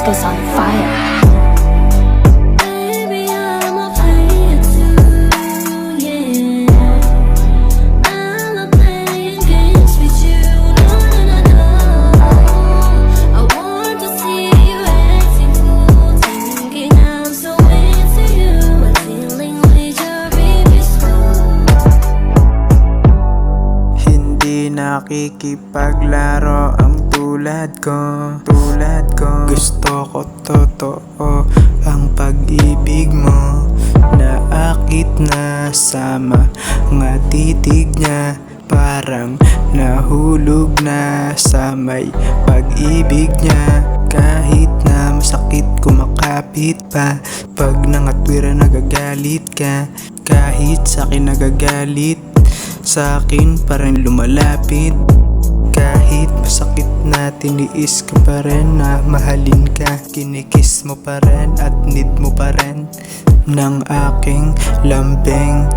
was on fire. Nakikipaglaro ang tulad ko Gusto ko totoo ang pag-ibig mo. Naakit na sa mga titig niya, parang nahulog na sa may pag-ibig niya. Kahit na masakit kumakapit pa, pag nangatwira nagagalit ka. Kahit sa'kin nagagalit, sa'kin pa rin lumalapit. Kahit masakit na tiniis ka pa rin na mahalin ka. Kinikiss mo pa rin at need mo pa rin ng aking lambing.